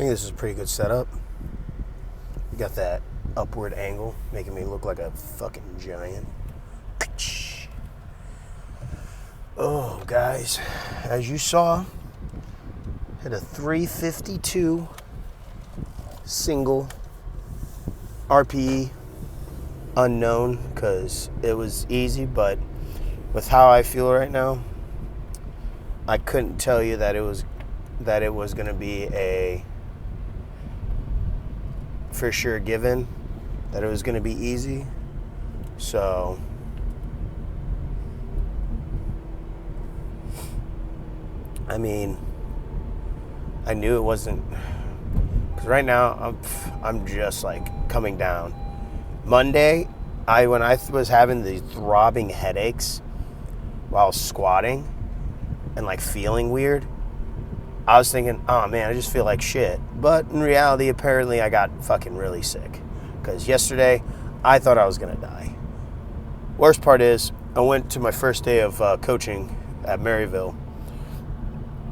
think this is a pretty good setup. You got that upward angle, making me look like a fucking giant. Oh, guys, as you saw, hit a 352 single RPE, unknown, because it was easy, but with how I feel right now, I couldn't tell you that it was going to be a for sure given, that it was going to be easy. So I mean, I knew it wasn't, because right now I'm just like coming down. Monday, when I was having the throbbing headaches while squatting and like feeling weird, I was thinking, oh man, I just feel like shit. But in reality, apparently I got fucking really sick, because yesterday I thought I was gonna die. Worst part is, I went to my first day of coaching at Maryville.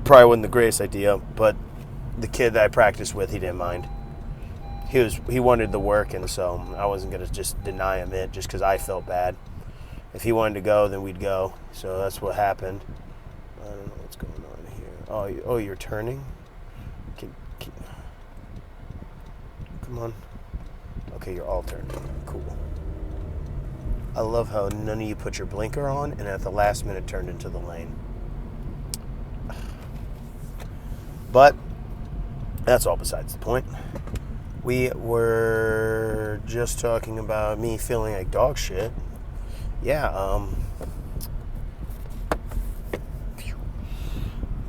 Probably wasn't the greatest idea, but the kid that I practiced with, he didn't mind. He wanted the work, and so I wasn't gonna just deny him it just because I felt bad. If he wanted to go, then we'd go. So that's what happened. I don't know what's going on here. Oh, you're turning? Come on. Okay, you're all turning. Cool. I love how none of you put your blinker on, and at the last minute turned into the lane. But that's all besides the point. We were just talking about me feeling like dog shit. Yeah,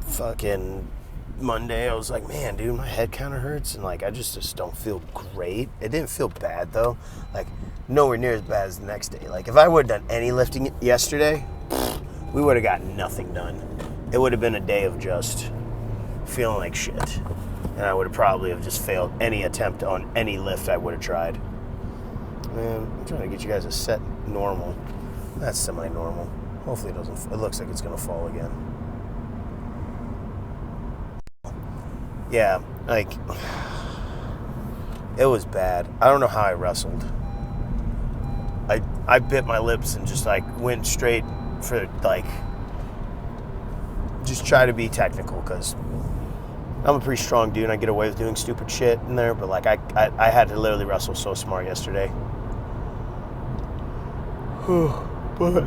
fucking Monday, I was like, man, dude, my head kind of hurts, and like I just don't feel great. It didn't feel bad though, like nowhere near as bad as the next day. Like if I would have done any lifting yesterday, we would have got nothing done. It would have been a day of just feeling like shit, and I would have probably have just failed any attempt on any lift I would have tried. Man, I'm trying to get you guys a set normal. That's semi-normal. Hopefully it looks like it's gonna fall again. Yeah, like, it was bad. I don't know how I wrestled. I bit my lips and just like went straight for like, just try to be technical, because I'm a pretty strong dude and I get away with doing stupid shit in there, but like I had to literally wrestle so smart yesterday. But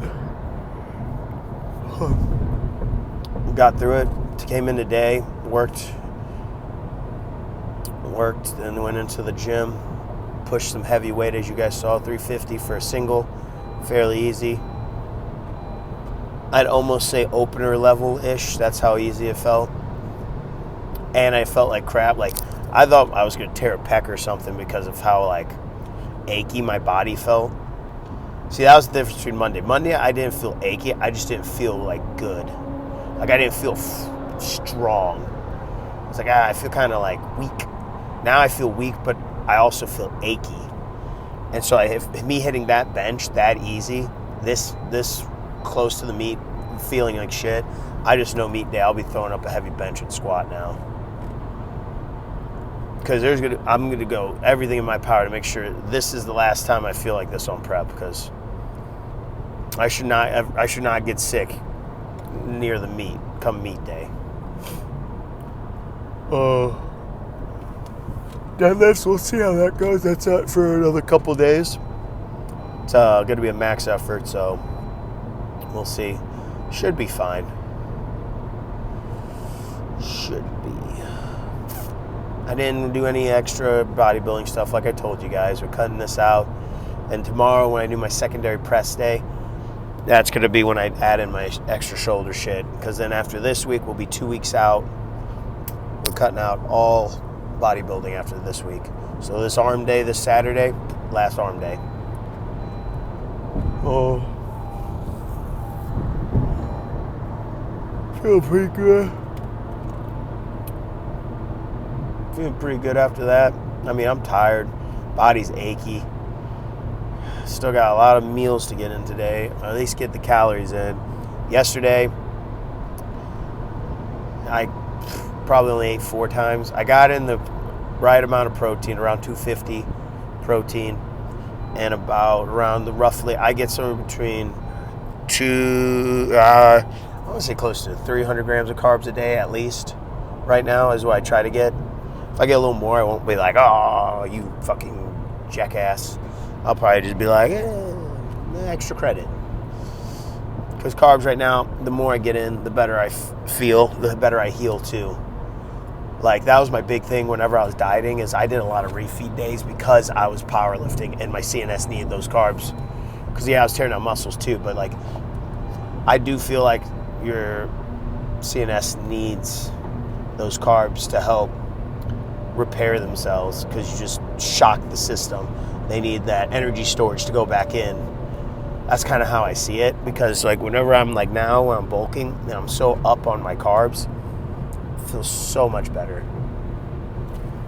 got through it, came in today, worked, and went into the gym, pushed some heavy weight, as you guys saw, 350 for a single, fairly easy. I'd almost say opener level-ish, that's how easy it felt. And I felt like crap. Like, I thought I was going to tear a pec or something because of how, like, achy my body felt. See, that was the difference between Monday. Monday, I didn't feel achy. I just didn't feel, like, good. Like, I didn't feel strong. It's like, I feel kind of, like, weak. Now I feel weak, but I also feel achy. And so me hitting that bench that easy, this close to the meet, feeling like shit, I just know meet day, I'll be throwing up a heavy bench and squat now. Because I'm going to go everything in my power to make sure this is the last time I feel like this on prep, because I should not get sick near the meet, come meet day. Deadlifts, we'll see how that goes. That's out for another couple days. It's going to be a max effort, so we'll see. Should be fine. Should be. I didn't do any extra bodybuilding stuff like I told you guys. We're cutting this out. And tomorrow when I do my secondary press day, that's going to be when I add in my extra shoulder shit. Because then after this week, we'll be 2 weeks out. We're cutting out all bodybuilding after this week. So this arm day, this Saturday, last arm day. Oh. Feel pretty good. Feeling pretty good after that. I mean, I'm tired. Body's achy. Still got a lot of meals to get in today. Or at least get the calories in. Yesterday, I probably only ate 4 times. I got in right amount of protein, around 250 protein, and about around roughly, I get somewhere between I want to say close to 300 grams of carbs a day at least. Right now is what I try to get. If I get a little more, I won't be like, oh, you fucking jackass. I'll probably just be like, extra credit. Because carbs right now, the more I get in, the better I feel, the better I heal too. Like, that was my big thing whenever I was dieting, is I did a lot of refeed days because I was powerlifting and my CNS needed those carbs. Because, yeah, I was tearing out muscles too, but, like, I do feel like your CNS needs those carbs to help repair themselves, because you just shock the system. They need that energy storage to go back in. That's kind of how I see it, because, like, whenever I'm, like, now when I'm bulking and I'm so up on my carbs, feels so much better.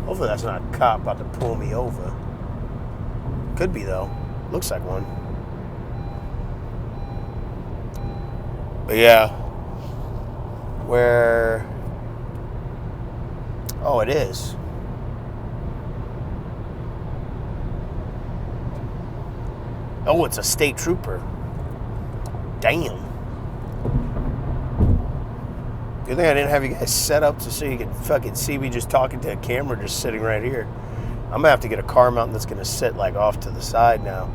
Hopefully that's not a cop about to pull me over. Could be though. Looks like one. But yeah. Where... Oh, it is. Oh, it's a state trooper. Damn. Good thing I didn't have you guys set up so you could fucking see me just talking to a camera just sitting right here. I'm gonna have to get a car mount that's gonna sit like off to the side now.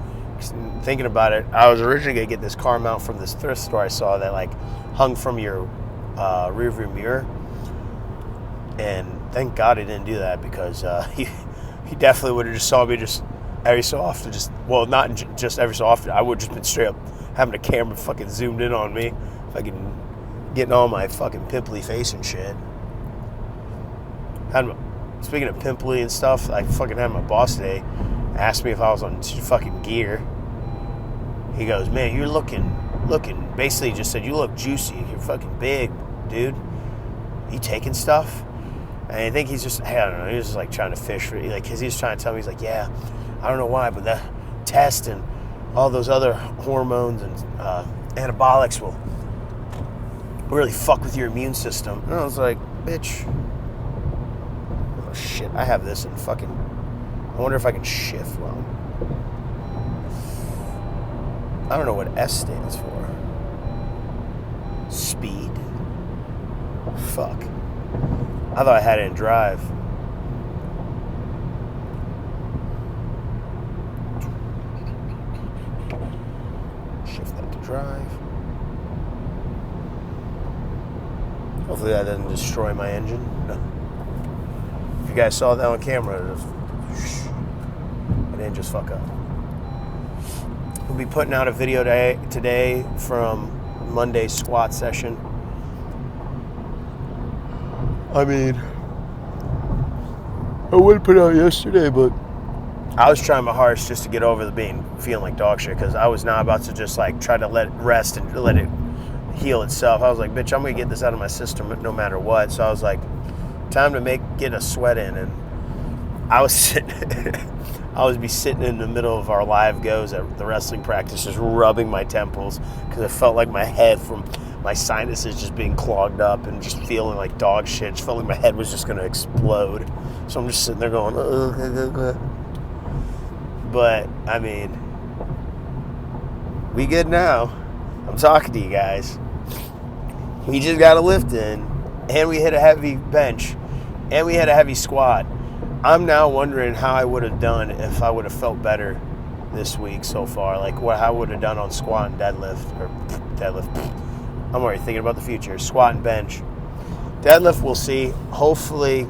Thinking about it, I was originally gonna get this car mount from this thrift store I saw that like hung from your rear view mirror, and thank God I didn't do that, because he definitely would have just saw me just every so often, not just every so often. I would have just been straight up having a camera fucking zoomed in on me, fucking getting all my fucking pimply face and shit. Speaking of pimply and stuff, I fucking had my boss today ask me if I was on fucking gear. He goes, man, you're looking, basically just said, you look juicy. You're fucking big, dude. You taking stuff? And I think he's just, I don't know, he was just like trying to fish for it. Like, cause he's trying to tell me, he's like, yeah, I don't know why, but the test and all those other hormones and anabolics will really fuck with your immune system. And I was like, bitch. Oh shit, I have this in fucking, I wonder if I can shift well. I don't know what S stands for. Speed? Fuck. I thought I had it in drive. Shift that to drive. Hopefully that doesn't destroy my engine. No. If you guys saw that on camera, I didn't just fuck up. We'll be putting out a video today from Monday's squat session. I mean, I would put it out yesterday, but I was trying my hardest just to get over the feeling like dog shit, because I was not about to just like try to let it rest and let it heal itself. I was like, bitch, I'm gonna get this out of my system no matter what. So I was like, time to get a sweat in. And I was sitting in the middle of our live goes at the wrestling practice, just rubbing my temples, because it felt like my head from my sinuses just being clogged up and just feeling like dog shit. It just felt like my head was just gonna explode. So I'm just sitting there going, ugh. But I mean, we good now. I'm talking to you guys. We just got a lift in, and we hit a heavy bench, and we had a heavy squat. I'm now wondering how I would have done if I would have felt better this week so far. Like how I would have done on squat and deadlift. I'm already thinking about the future. Squat and bench. Deadlift, we'll see. Hopefully,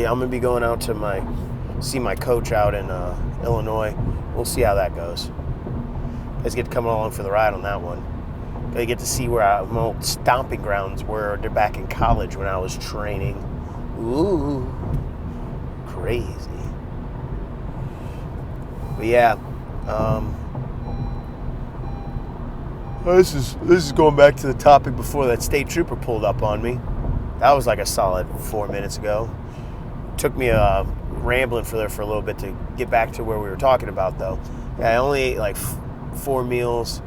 I'm going to be going out to see my coach out in Illinois. We'll see how that goes. You guys get to come along for the ride on that one. I get to see where my old stomping grounds were. They're back in college when I was training. Ooh, crazy. But yeah, this is going back to the topic before that state trooper pulled up on me. That was like a solid 4 minutes ago. Took me rambling for a little bit to get back to where we were talking about, though. Yeah, I only ate like 4 meals.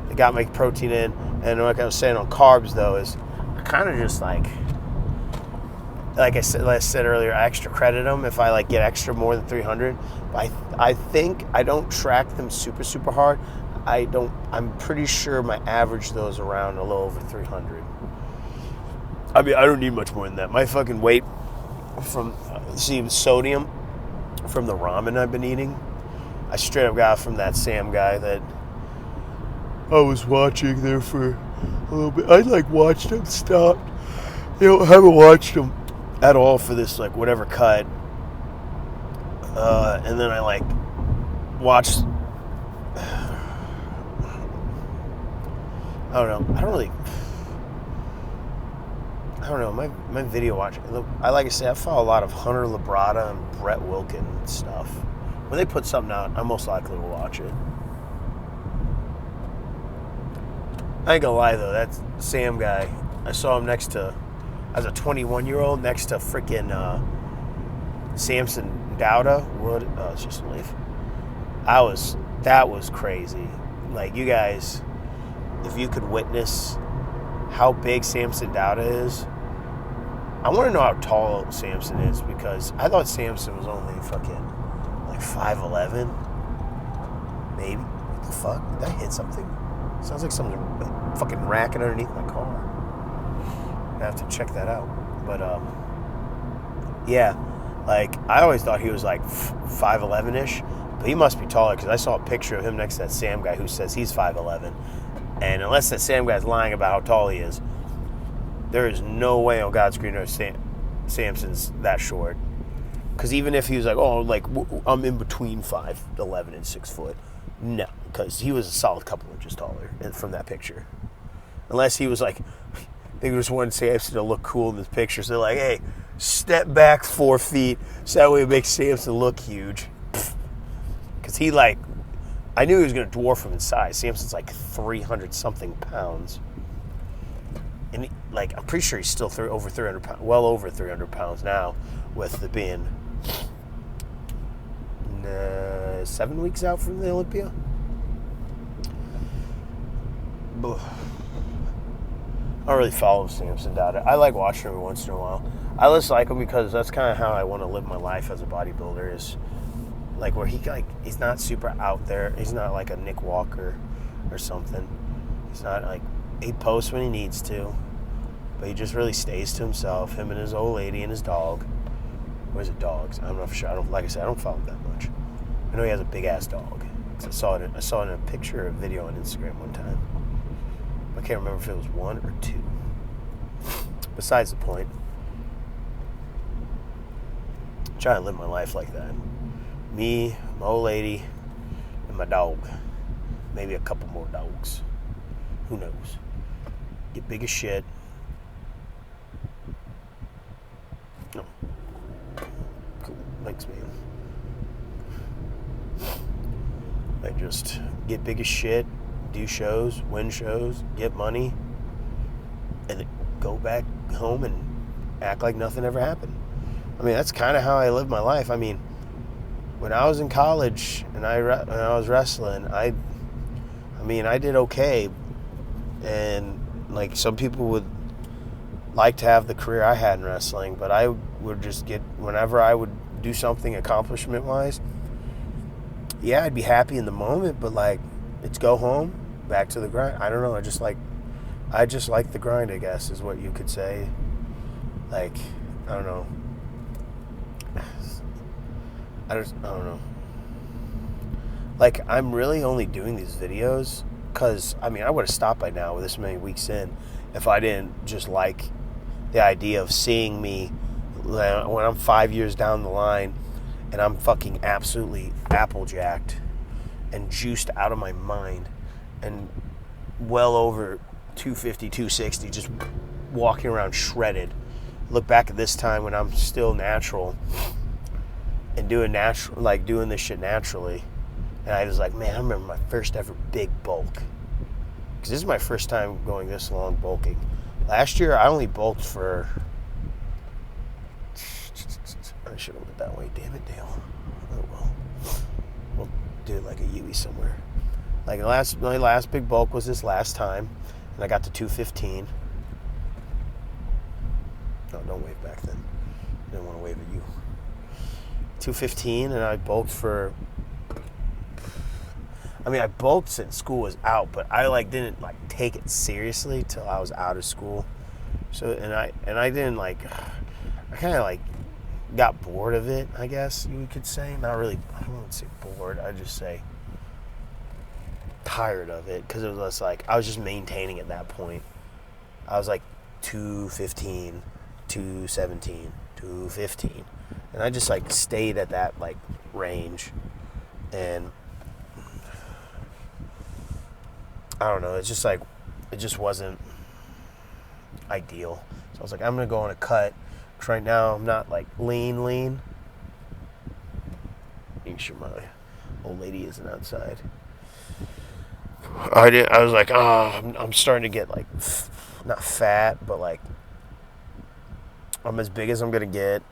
I got my protein in, and like I was saying on carbs, though, is I kind of just like like I said earlier, I extra credit them if I like get extra more than 300. I think I don't track them super, super hard. I'm pretty sure my average though is around a little over 300. I mean, I don't need much more than that. My fucking weight from, sodium from the ramen I've been eating, I straight up got from that Sam guy that I was watching there for a little bit. I like watched him, stopped. I haven't watched him at all for this like whatever cut. And then I like watched. I don't know. My video watching. Like I said, I follow a lot of Hunter Labrada and Brett Wilkin stuff. When they put something out, I most likely will watch it. I ain't gonna lie though, that Sam guy, I saw him as a 21-year-old next to freaking Samson Dowda. It's just a leaf. That was crazy. Like, you guys, if you could witness how big Samson Dowda is, I want to know how tall Samson is, because I thought Samson was only fucking like 5'11". Maybe. What the fuck? Did I hit something? Sounds like something fucking racking underneath my car. I have to check that out. But yeah, like I always thought he was like 5'11"-ish, but he must be taller, because I saw a picture of him next to that Sam guy who says he's 5'11". And unless that Sam guy's lying about how tall he is, there is no way on God's green earth Samson's that short. Because even if he was like, oh, like I'm in between 5'11" and 6 foot, no, because he was a solid couple inches taller from that picture. Unless he was like, they just wanted Samson to look cool in this picture, so they're like, hey, step back 4 feet, so that way it makes Samson look huge. Because he like, I knew he was going to dwarf him in size. Samson's like 300 something pounds. And like, I'm pretty sure he's still over 300 pounds, well over 300 pounds now, with the being 7 weeks out from the Olympia. I don't really follow Samson Dowda. I like watching him every once in a while. I just like him because that's kind of how I want to live my life as a bodybuilder, is like where he's not super out there. He's not like a Nick Walker or something. He's not like, he posts when he needs to, but he just really stays to himself, him and his old lady and his dog. Or is it dogs? I'm not sure. Like I said, I don't follow him that much. I know he has a big ass dog. I saw it in a picture or a video on Instagram one time. I can't remember if it was 1 or 2. Besides the point, I'm trying to live my life like that. Me, my old lady, and my dog. Maybe a couple more dogs. Who knows? Get big as shit. No. Cool. Thanks, man. I just get big as shit, do shows, win shows, get money, and then go back home and act like nothing ever happened. I mean, that's kind of how I live my life. I mean, when I was in college and I was wrestling, I did okay. And like, some people would like to have the career I had in wrestling, but I would just get, whenever I would do something accomplishment wise, yeah, I'd be happy in the moment, but like, it's go home, back to the grind. I don't know. I just like the grind, I guess, is what you could say. Like, I don't know. I don't know. Like, I'm really only doing these videos because, I mean, I would have stopped by now with this many weeks in if I didn't just like the idea of seeing me when I'm 5 years down the line and I'm fucking absolutely applejacked and juiced out of my mind and well over 250, 260, just walking around shredded. Look back at this time when I'm still natural and doing this shit naturally. And I was like, man, I remember my first ever big bulk. Because this is my first time going this long bulking. Last year, I only bulked for... I should have went that way. Damn it, Dale. Oh, well. We'll do it like a Yui somewhere. Like, my last big bulk was this last time. And I got to 215. No, don't wave back then. I didn't want to wave at you. 215, and I bulked for. I mean, I bulked since school was out, but I didn't take it seriously till I was out of school. So and I didn't I kind of got bored of it, I guess you could say. Not really. I wouldn't say bored. I'd just say tired of it, because it was I was just maintaining at that point. I was 215, 217, 215, and I just stayed at that range, and I don't know. It's just it just wasn't ideal. So I was I'm gonna go on a cut. Cause right now I'm not lean. Make sure my old lady isn't outside. I was I'm starting to get not fat, but I'm as big as I'm gonna get.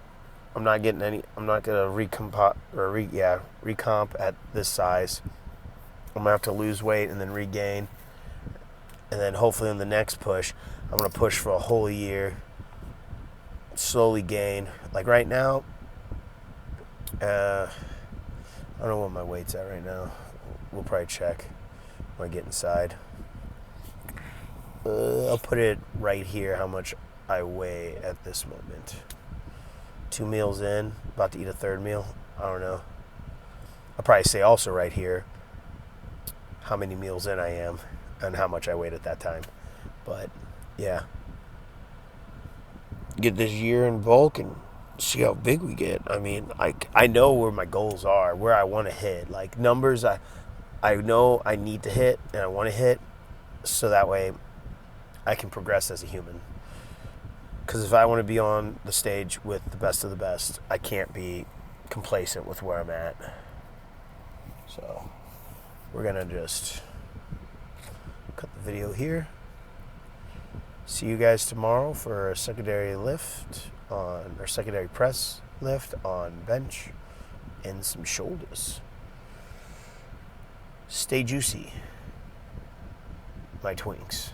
I'm not getting any. I'm not gonna recomp at this size. I'm gonna have to lose weight and then regain, and then hopefully in the next push, I'm gonna push for a whole year. Slowly gain. Right now, I don't know what my weight's at right now. We'll probably check when I get inside. I'll put it right here how much I weigh at this moment. 2 meals in, about to eat a third meal. I don't know. I'll probably say also right here how many meals in I am and how much I weighed at that time. But yeah, get this year in bulk and see how big we get. I mean, I know where my goals are, where I want to hit. Numbers I know I need to hit and I want to hit, so that way I can progress as a human. Because if I want to be on the stage with the best of the best, I can't be complacent with where I'm at. So we're going to just cut the video here. See you guys tomorrow for a secondary secondary press lift on bench and some shoulders. Stay juicy, my twinks.